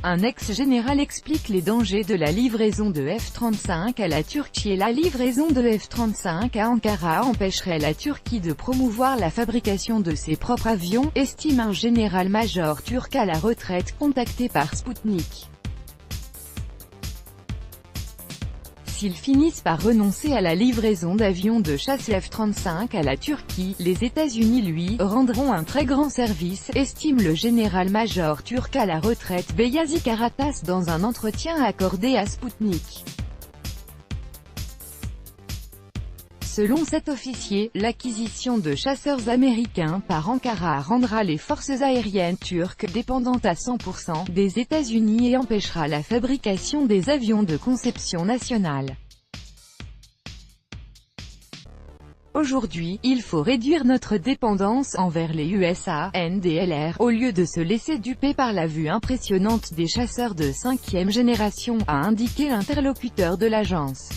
Un ex-général explique les dangers de la livraison de F-35 à la Turquie. La livraison de F-35 à Ankara empêcherait la Turquie de promouvoir la fabrication de ses propres avions, estime un général-major turc à la retraite contacté par Sputnik. S'ils finissent par renoncer à la livraison d'avions de chasse F-35 à la Turquie, les États-Unis lui rendront un très grand service, estime le général-major turc à la retraite Beyazı Karatas dans un entretien accordé à Sputnik. Selon cet officier, l'acquisition de chasseurs américains par Ankara rendra les forces aériennes turques dépendantes à 100% des États-Unis et empêchera la fabrication des avions de conception nationale. Aujourd'hui, il faut réduire notre dépendance envers les USA, NDLR, au lieu de se laisser duper par la vue impressionnante des chasseurs de 5e génération, a indiqué l'interlocuteur de l'agence.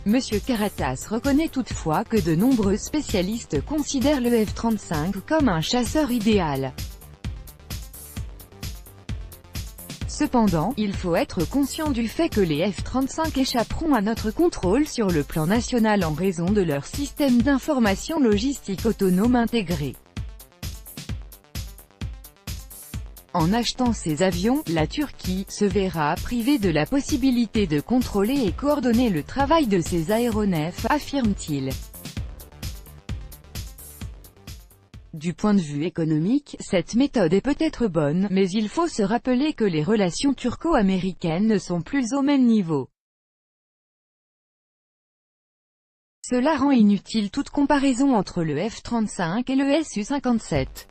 Monsieur Karatas reconnaît toutefois que de nombreux spécialistes considèrent le F-35 comme un chasseur idéal. Cependant, il faut être conscient du fait que les F-35 échapperont à notre contrôle sur le plan national en raison de leur système d'information logistique autonome intégré. En achetant ces avions, la Turquie se verra privée de la possibilité de contrôler et coordonner le travail de ses aéronefs, affirme-t-il. Du point de vue économique, cette méthode est peut-être bonne, mais il faut se rappeler que les relations turco-américaines ne sont plus au même niveau. Cela rend inutile toute comparaison entre le F-35 et le Su-57.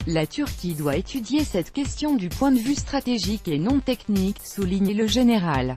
La Turquie doit étudier cette question du point de vue stratégique et non technique, souligne le général.